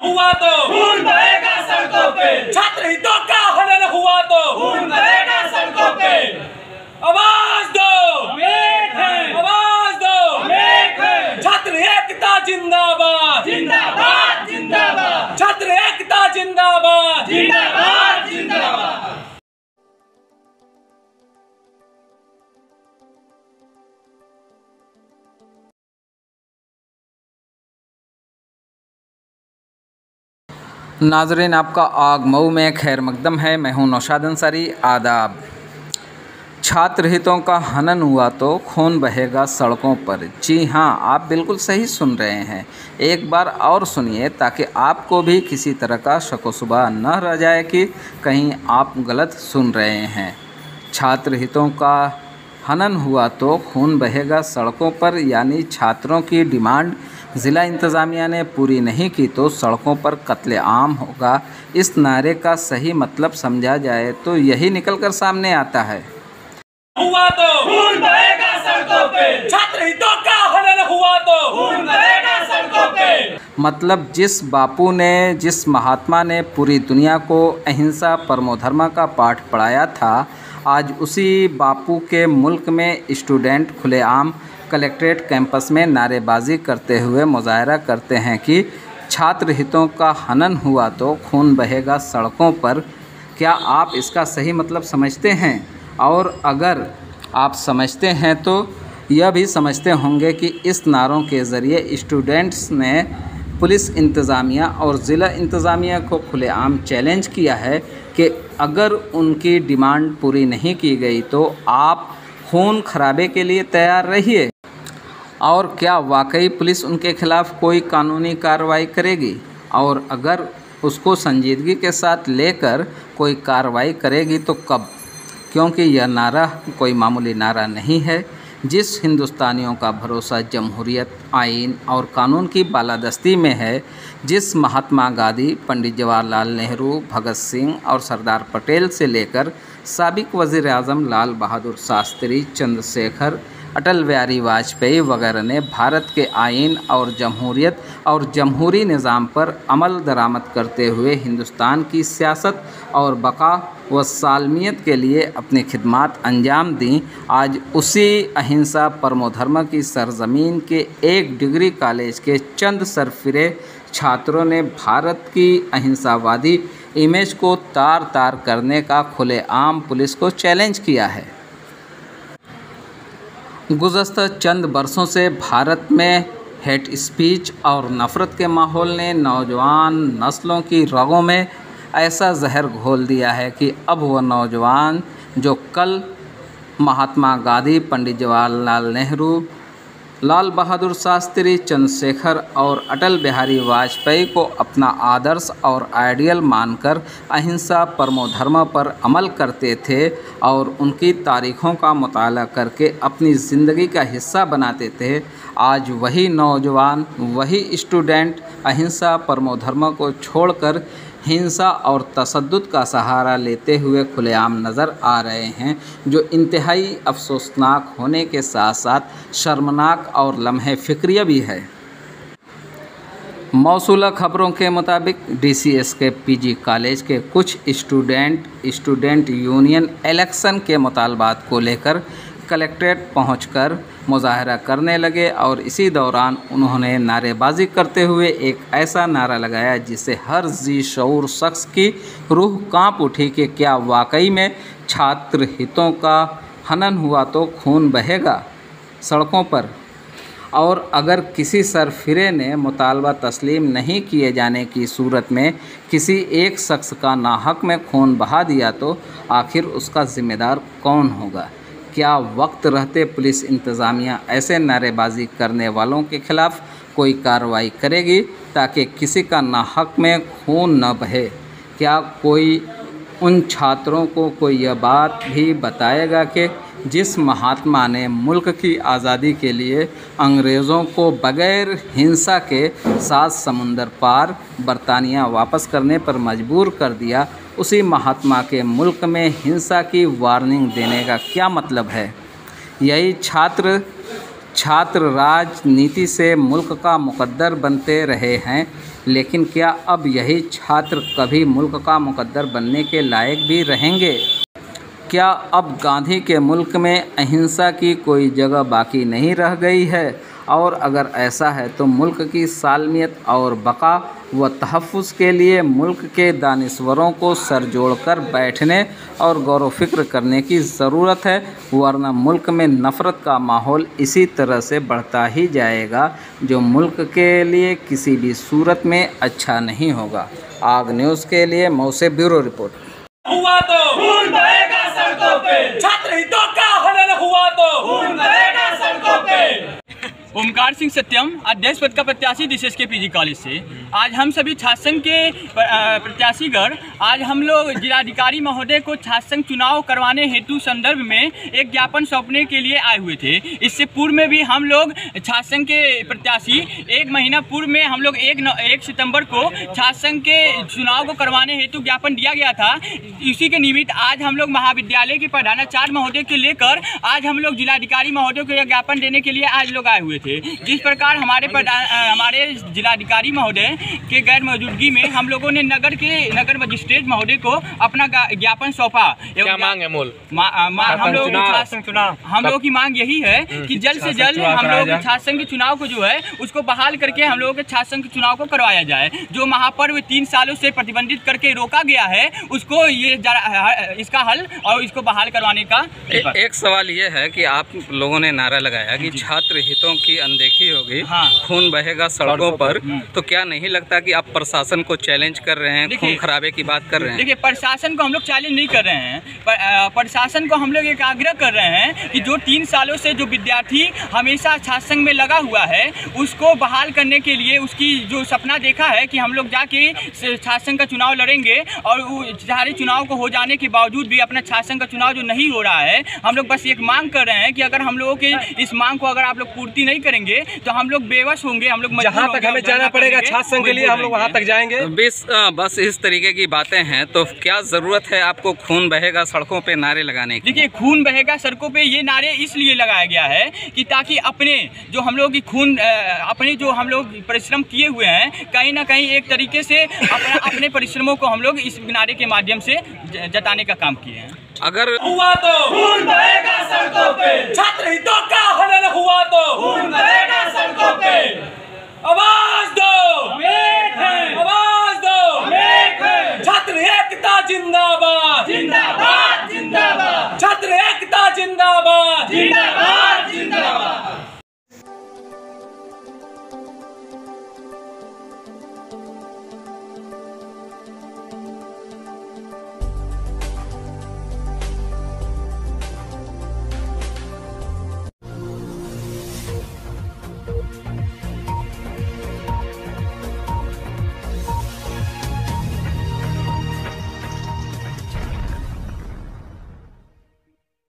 हुआ तो खून बहेगा सड़कों पे। छात्र हितों का हनन हुआ तो खून बहेगा सड़कों पे। आवाज दो, हम एक हैं, आवाज दो, हम एक हैं। छात्र एकता जिंदाबाद, जिंदाबाद जिंदाबाद, छात्र एकता जिंदाबाद, जिंदाबाद जिंदाबाद। नाज़रीन, आपका आग मऊ में खैर मकदम है। मैं हूं नौशाद अंसारी। आदाब। छात्र हितों का हनन हुआ तो खून बहेगा सड़कों पर। जी हां, आप बिल्कुल सही सुन रहे हैं। एक बार और सुनिए ताकि आपको भी किसी तरह का शक शुबा न रह जाए कि कहीं आप गलत सुन रहे हैं। छात्र हितों का हनन हुआ तो खून बहेगा सड़कों पर, यानी छात्रों की डिमांड ज़िला इंतज़ामिया ने पूरी नहीं की तो सड़कों पर कत्लेआम होगा। इस नारे का सही मतलब समझा जाए तो यही निकलकर सामने आता है। हुआ तो खून बहेगा सड़कों पे। छात्र हितों का हनन हुआ तो खून बहेगा सड़कों पे। मतलब जिस बापू ने, जिस महात्मा ने पूरी दुनिया को अहिंसा परमो धर्म का पाठ पढ़ाया था, आज उसी बापू के मुल्क में स्टूडेंट खुलेआम कलेक्ट्रेट कैंपस में नारेबाजी करते हुए मुजाहरा करते हैं कि छात्र हितों का हनन हुआ तो खून बहेगा सड़कों पर। क्या आप इसका सही मतलब समझते हैं? और अगर आप समझते हैं तो यह भी समझते होंगे कि इस नारों के ज़रिए स्टूडेंट्स ने पुलिस इंतज़ामिया और ज़िला इंतज़ामिया को खुलेआम चैलेंज किया है कि अगर उनकी डिमांड पूरी नहीं की गई तो आप खून खराबे के लिए तैयार रहिए। और क्या वाकई पुलिस उनके खिलाफ़ कोई कानूनी कार्रवाई करेगी? और अगर उसको संजीदगी के साथ लेकर कोई कार्रवाई करेगी तो कब? क्योंकि यह नारा कोई मामूली नारा नहीं है। जिस हिंदुस्तानियों का भरोसा जमहूरियत, आइन और कानून की बालादस्ती में है, जिस महात्मा गांधी, पंडित जवाहरलाल नेहरू, भगत सिंह और सरदार पटेल से लेकर साबिक वज़ीर आज़म लाल बहादुर शास्त्री, चंद्रशेखर, अटल बिहारी वाजपेयी वगैरह ने भारत के आइन और जमहूरियत और जमहूरी निज़ाम पर अमल दरामद करते हुए हिंदुस्तान की सियासत और बका व सालमियत के लिए अपनी खिदमात अंजाम दी। आज उसी अहिंसा परमो धर्म की सरजमीन के एक डिग्री कॉलेज के चंद सरफिरे छात्रों ने भारत की अहिंसावादी इमेज को तार तार करने का खुलेआम पुलिस को चैलेंज किया है। गुज़श्ता चंद बरसों से भारत में हेट स्पीच और नफ़रत के माहौल ने नौजवान नस्लों की रगों में ऐसा जहर घोल दिया है कि अब वह नौजवान जो कल महात्मा गांधी, पंडित जवाहरलाल नेहरू, लाल बहादुर शास्त्री, चंद्रशेखर और अटल बिहारी वाजपेयी को अपना आदर्श और आइडियल मानकर अहिंसा परमो धर्म पर अमल करते थे और उनकी तारीख़ों का मुताला करके अपनी ज़िंदगी का हिस्सा बनाते थे, आज वही नौजवान, वही स्टूडेंट अहिंसा परमो धर्म को छोड़कर हिंसा और तशद्दुद का सहारा लेते हुए खुलेआम नज़र आ रहे हैं, जो इंतहाई अफसोसनाक होने के साथ साथ शर्मनाक और लम्हे फ़िक्रिया भी है। मौसूला खबरों के मुताबिक DCS के PG कॉलेज के कुछ स्टूडेंट यूनियन इलेक्शन के मुतालबात को लेकर कलेक्ट्रेट पहुंचकर मुजाहरा करने लगे और इसी दौरान उन्होंने नारेबाजी करते हुए एक ऐसा नारा लगाया जिससे हर जी शऊर शख्स की रूह कांप उठी कि क्या वाकई में छात्र हितों का हनन हुआ तो खून बहेगा सड़कों पर। और अगर किसी सरफिरे ने मुतालबा तस्लीम नहीं किए जाने की सूरत में किसी एक शख्स का नाहक में खून बहा दिया तो आखिर उसका ज़िम्मेदार कौन होगा? क्या वक्त रहते पुलिस इंतज़ामिया ऐसे नारेबाजी करने वालों के ख़िलाफ़ कोई कार्रवाई करेगी ताकि किसी का नाहक में खून न बहे? क्या कोई उन छात्रों को कोई यह बात भी बताएगा कि जिस महात्मा ने मुल्क की आज़ादी के लिए अंग्रेज़ों को बग़ैर हिंसा के 7 समुंदर पार बरतानिया वापस करने पर मजबूर कर दिया, उसी महात्मा के मुल्क में हिंसा की वार्निंग देने का क्या मतलब है? यही छात्र राजनीति से मुल्क का मुकद्दर बनते रहे हैं, लेकिन क्या अब यही छात्र कभी मुल्क का मुकद्दर बनने के लायक भी रहेंगे? क्या अब गांधी के मुल्क में अहिंसा की कोई जगह बाकी नहीं रह गई है? और अगर ऐसा है तो मुल्क की सालमियत और बका व तहफ़्फ़ुज़ के लिए मुल्क के दानिश्वरों को सर जोड़कर बैठने और गौर फिक्र करने की ज़रूरत है, वरना मुल्क में नफ़रत का माहौल इसी तरह से बढ़ता ही जाएगा, जो मुल्क के लिए किसी भी सूरत में अच्छा नहीं होगा। आग न्यूज़ के लिए मऊ से ब्यूरो रिपोर्ट। हुआ तो खून बहेगा सड़कों पे, छात्र हितों का हनन हुआ तो खून बहेगा सड़कों पे। ओमकार सिंह सत्यम, अध्यक्ष पद का प्रत्याशी DCS के PG कॉलेज से आज हम सभी छात्र संघ के प्रत्याशीगण आज हम लोग जिलाधिकारी महोदय को छात्र संघ चुनाव करवाने हेतु संदर्भ में एक ज्ञापन सौंपने के लिए आए हुए थे। इससे पूर्व में भी हम लोग छात्र संघ के प्रत्याशी एक महीना पूर्व में हम लोग 1 सितंबर को छात्र संघ के चुनाव को करवाने हेतु ज्ञापन दिया गया था। इसी के निमित्त आज हम लोग महाविद्यालय के प्रधानाचार्य महोदय को लेकर आज हम लोग जिलाधिकारी महोदय को यह ज्ञापन देने के लिए आज लोग आए हुए थे। जिस प्रकार हमारे जिलाधिकारी महोदय के गैर मौजूदगी में हम लोगों ने नगर मजिस्ट्रेट महोदय को अपना ज्ञापन सौंपा। क्या मांग है मूल? हम लोगों की मांग यही है कि जल्द से जल्द हम लोग छात्र संघ के चुनाव को जो है उसको बहाल करके हम लोगों के छात्र संघ के चुनाव को करवाया जाए। जो महापर्व 3 सालों से प्रतिबंधित करके रोका गया है उसको इसका हल और इसको बहाल करवाने का एक सवाल ये है कि आप लोगों ने नारा लगाया कि छात्र हितों की अनदेखी होगी, खून बहेगा सड़कों पर, तो क्या नहीं लगता कि आप प्रशासन को चैलेंज कर रहे हैं, खून खराबे की बात कर रहे हैं? देखिए, प्रशासन को हम लोग चैलेंज नहीं कर रहे हैं। प्रशासन को हम लोग एक आग्रह कर रहे हैं कि जो 3 सालों से जो विद्यार्थी हमेशा छात्र संघ में लगा हुआ है उसको बहाल करने के लिए उसकी जो सपना देखा है कि हम लोग जाके छात्र संघ का चुनाव लड़ेंगे और सारे चुनाव को हो जाने के बावजूद भी अपना छात्र संघ का चुनाव जो नहीं हो रहा है, हम लोग बस एक मांग कर रहे हैं कि अगर हम लोगों के इस मांग को अगर आप लोग पूर्ति नहीं करेंगे तो हम लोग बेवश होंगे, हम लोग जहाँ तक हमें जाना पड़ेगा छात्र संघ के लिए हम लोग वहाँ तक जाएंगे। बस इस तरीके की बातें हैं, तो क्या जरूरत है आपको खून बहेगा सड़कों पे नारे लगाने की? देखिए, खून बहेगा सड़कों पे ये नारे इसलिए लगाया गया है कि ताकि अपने जो हम लोग की खून अपने जो हम लोग परिश्रम किए हुए हैं कहीं ना कहीं एक तरीके से अपने परिश्रमों को हम लोग इस नारे के माध्यम से जताने का काम किए हैं। अगर हुआ तो खून बहेगा सड़कों पे, छात्र हितों का हनन हुआ तो खून बहेगा सड़कों पे। आवाज दो, आवाज